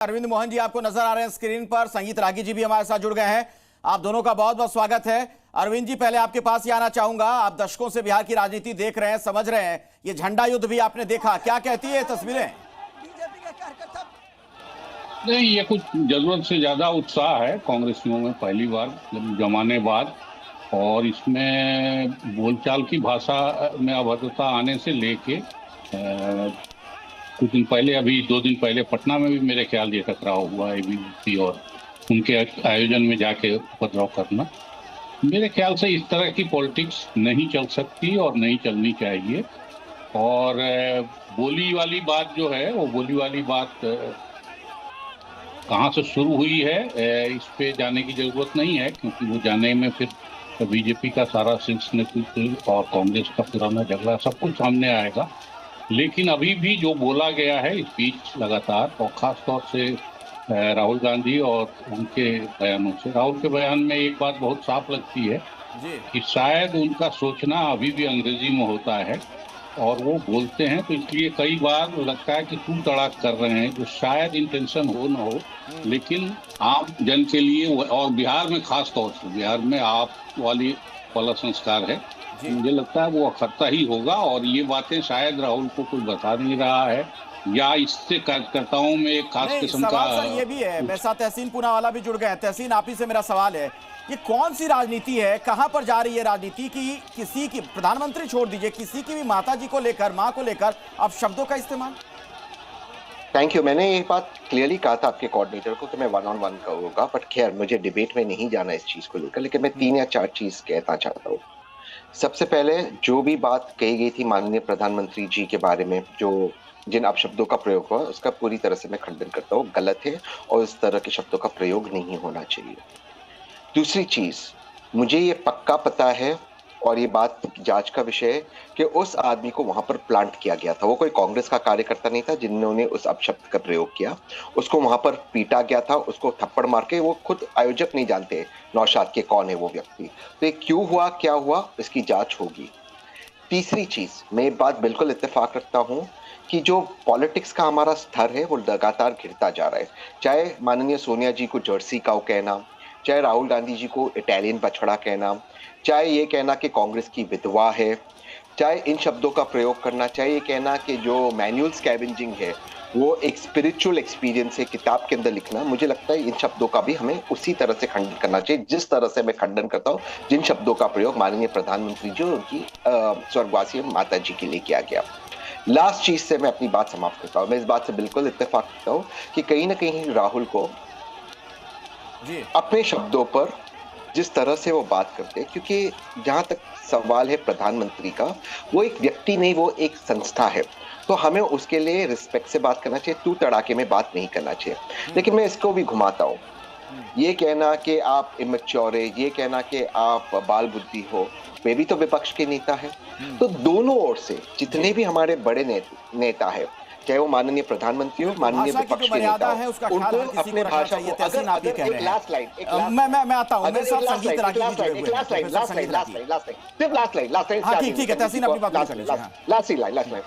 अरविंद मोहन जी आपको नजर आ रहे हैं स्क्रीन पर, संगीत रागी जी भी हमारे साथ जुड़ गए हैं। आप दोनों का बहुत बहुत स्वागत है। अरविंद जी, पहले आपके पास ही आना चाहूंगा। आप दशकों से बिहार की राजनीति देख रहे हैं, समझ रहे हैं, ये झंडा युद्ध भी आपने देखा, क्या कहती है ये तस्वीरें? नहीं, ये कुछ जरूरत से ज्यादा उत्साह है कांग्रेसियों में, पहली बार जमाने बाद। और इसमें बोलचाल की भाषा में अभद्रता आने से लेके कुछ दिन पहले, अभी 2 दिन पहले पटना में भी मेरे ख्याल ये टकराव हुआ एबीवीपी और उनके आयोजन में जाके उपद्रव करना। मेरे ख्याल से इस तरह की पॉलिटिक्स नहीं चल सकती और नहीं चलनी चाहिए। और बोली वाली बात जो है, वो बोली वाली बात कहाँ से शुरू हुई है इस पे जाने की जरूरत नहीं है, क्योंकि वो जाने में फिर बीजेपी का सारा शीर्ष नेतृत्व और कांग्रेस का पुराना झगड़ा सब कुछ सामने आएगा। लेकिन अभी भी जो बोला गया है इस बीच लगातार, और खास तौर से राहुल गांधी और उनके बयानों से, राहुल के बयान में एक बात बहुत साफ लगती है कि शायद उनका सोचना अभी भी अंग्रेजी में होता है और वो बोलते हैं, तो इसलिए कई बार लगता है कि तू तड़ाक कर रहे हैं, जो शायद इंटेंशन हो ना हो, लेकिन आम जन के लिए और बिहार में खास तौर से, बिहार में आप वाला संस्कार है, मुझे लगता है वो अखरता ही होगा। और ये बातें शायद राहुल को कोई बता नहीं रहा है, या इससे कार्यकर्ताओं में एक खास किस्म का सवाल ये भी है। मेरे साथ तहसीन पूनावाला भी जुड़ गए हैं। तहसीन, आप ही से मेरा सवाल है, ये कौन सी राजनीति है, कहां पर जा रही है राजनीति की किसी की, प्रधानमंत्री छोड़ दीजिए, किसी की भी माता जी को लेकर, मां को लेकर अब शब्दों का इस्तेमाल? Thank you. मैंने ये बात क्लियरली कहा था आपके कोऑर्डिनेटर को कि मैं 1-on-1 कहूंगा, बट खैर मुझे डिबेट में नहीं जाना इस चीज को लेकर, लेकिन मैं 3 या 4 चीज कहना चाहता हूँ। सबसे पहले जो भी बात कही गई थी माननीय प्रधानमंत्री जी के बारे में, जो जिन अपशब्दों का प्रयोग हुआ, उसका पूरी तरह से मैं खंडन करता हूँ, गलत है और इस तरह के शब्दों का प्रयोग नहीं होना चाहिए। दूसरी चीज, मुझे ये पक्का पता है और ये बात जांच का विषय है कि उस आदमी को वहां पर प्लांट किया गया था। वो कोई कांग्रेस का कार्यकर्ता नहीं था जिन्होंने उस अपशब्द का प्रयोग किया। उसको वहां पर पीटा गया था, उसको थप्पड़ मार के। वो खुद आयोजक नहीं जानते नौशाद के कौन है वो व्यक्ति। तो ये क्यों हुआ, क्या हुआ, इसकी जांच होगी। तीसरी चीज, मैं ये बात बिल्कुल इत्तेफाक रखता हूं कि जो पॉलिटिक्स का हमारा स्तर है वो लगातार गिरता जा रहा है। चाहे माननीय सोनिया जी को जर्सी काऊ कहना, चाहे राहुल गांधी जी को इटालियन बछड़ा कहना, चाहे ये कहना कि कांग्रेस की विधवा है, चाहे इन शब्दों का प्रयोग करना, चाहे ये कहना कि जो मैनुअल स्कैवेंजिंग है वो एक स्पिरिचुअल एक्सपीरियंस है, किताब के अंदर लिखना, मुझे लगता है इन शब्दों का भी हमें उसी तरह से खंडन करना चाहिए जिस तरह से मैं खंडन करता हूँ जिन शब्दों का प्रयोग माननीय प्रधानमंत्री जी और उनकी स्वर्गवासी माता जी के लिए किया गया। लास्ट चीज से मैं अपनी बात समाप्त करता हूँ। मैं इस बात से बिल्कुल इत्तेफाक करता हूँ कि कहीं ना कहीं राहुल को अपने शब्दों पर जिस तरह से वो बात करते हैं, क्योंकि जहां तक सवाल है प्रधानमंत्री का, वो एक व्यक्ति नहीं, वो एक संस्था है, तो हमें उसके लिए रिस्पेक्ट से बात करना चाहिए, तू तड़ाके में बात नहीं करना चाहिए। लेकिन मैं इसको भी घुमाता हूँ, ये कहना कि आप इमेच्योर है, ये कहना कि आप बाल बुद्धि हो, वे भी तो विपक्ष के नेता है। तो दोनों ओर से जितने भी हमारे बड़े नेता है, चाहे वो माननीय प्रधानमंत्री हो, माननीय विपक्ष के नेता हो, उनको अपने भाषा को, अगर लास्ट लाइन मैं आता हूं, मेरे साथ संगीत रागी जी जुड़े हुए हैं। ठीक है तहसीन, अपनी बात कर लीजिए। लास्ट लाइन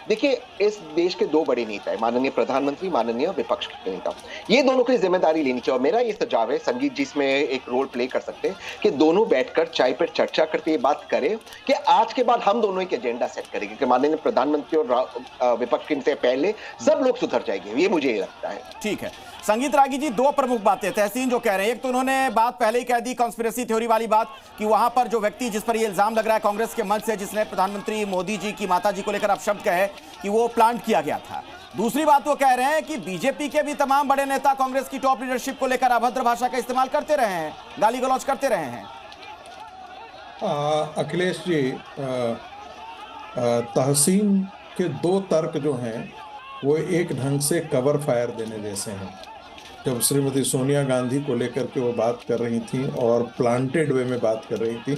देखिए, इस देश के 2 बड़े नेता है, माननीय प्रधानमंत्री, माननीय विपक्ष के नेता। ये दोनों की जिम्मेदारी लेनी चाहिए। और मेरा ये सुझाव है, संगीत जी इसमें एक रोल प्ले कर सकते हैं कि दोनों बैठकर चाय पर चर्चा करते ये बात करें कि आज के बाद हम दोनों एक एजेंडा सेट करेंगे कि माननीय प्रधानमंत्री और विपक्ष के पहले सब लोग सुधर जाएंगे। ये मुझे लगता है। ठीक है संगीत रागी जी, 2 प्रमुख बातें तहसीन जो कह रहे हैं। एक तो उन्होंने बात पहले ही कह दी, कॉन्स्पिरेसी थ्योरी वाली बात, कि वहां पर जो व्यक्ति जिस पर ये इल्जाम लग रहा है कांग्रेस के मंच से, जिसने प्रधानमंत्री मोदी जी की माता जी को लेकर अपशब्द कहे, कि वो प्लांट किया गया था। दूसरी बात वो कह रहे हैं कि बीजेपी के भी तमाम बड़े नेता कांग्रेस की टॉप लीडरशिप को लेकर अभद्र भाषा का इस्तेमाल करते रहे हैं, गाली गलौज करते रहे हैं। अखिलेश जी, तहसीन के 2 तर्क जो हैं वो एक ढंग से कवर फायर देने जैसे हैं। जब श्रीमती सोनिया गांधी को लेकर के वो बात कर रही थी और प्लांटेड वे में बात कर रही थी,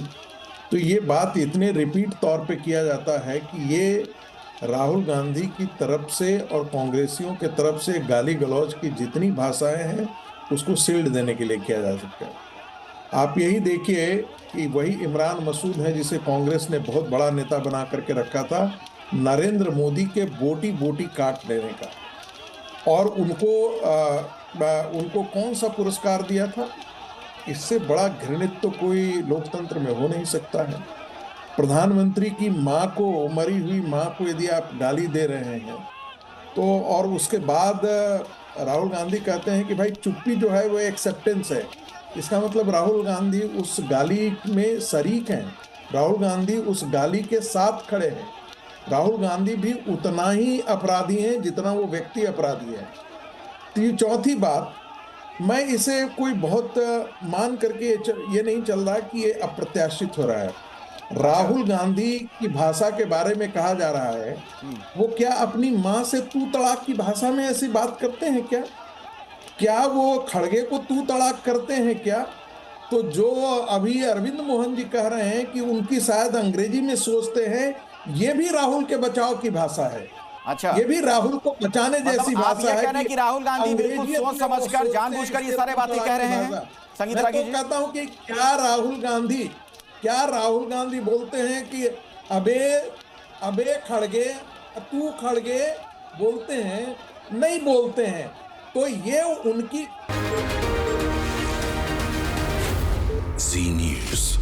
तो ये बात इतने रिपीट तौर पे किया जाता है कि ये राहुल गांधी की तरफ से और कांग्रेसियों के तरफ से गाली गलौज की जितनी भाषाएं हैं उसको सील्ड देने के लिए किया जा सकता है। आप यही देखिए कि वही इमरान मसूद है जिसे कांग्रेस ने बहुत बड़ा नेता बना करके रखा था, नरेंद्र मोदी के बोटी बोटी काट लेने का। और उनको कौन सा पुरस्कार दिया था? इससे बड़ा घृणित तो कोई लोकतंत्र में हो नहीं सकता है। प्रधानमंत्री की माँ को, मरी हुई माँ को यदि आप गाली दे रहे हैं तो, और उसके बाद राहुल गांधी कहते हैं कि भाई चुप्पी जो है वो एक्सेप्टेंस है, इसका मतलब राहुल गांधी उस गाली में शरीक हैं, राहुल गांधी उस गाली के साथ खड़े हैं। राहुल गांधी भी उतना ही अपराधी हैं जितना वो व्यक्ति अपराधी है। चौथी बात, मैं इसे कोई बहुत मान करके ये नहीं चल रहा कि ये अप्रत्याशित हो रहा है। राहुल गांधी की भाषा के बारे में कहा जा रहा है, वो क्या अपनी माँ से तू तड़ाक की भाषा में ऐसी बात करते हैं क्या? क्या वो खड़गे को तू तड़ाक करते हैं क्या? तो जो अभी अरविंद मोहन जी कह रहे हैं कि उनकी शायद अंग्रेजी में सोचते हैं, ये भी राहुल के बचाव की भाषा है। अच्छा, ये भी राहुल को बचाने जैसी भाषा है कि राहुल गांधी बिल्कुल सोच समझकर जानबूझकर ये सारे बातें कह रहे हैं। संगीत रागी जी, कहता हूं कि क्या राहुल गांधी बोलते हैं कि अबे खड़गे, तू खड़गे बोलते हैं? नहीं बोलते हैं। तो ये उनकी जी न्यूज़।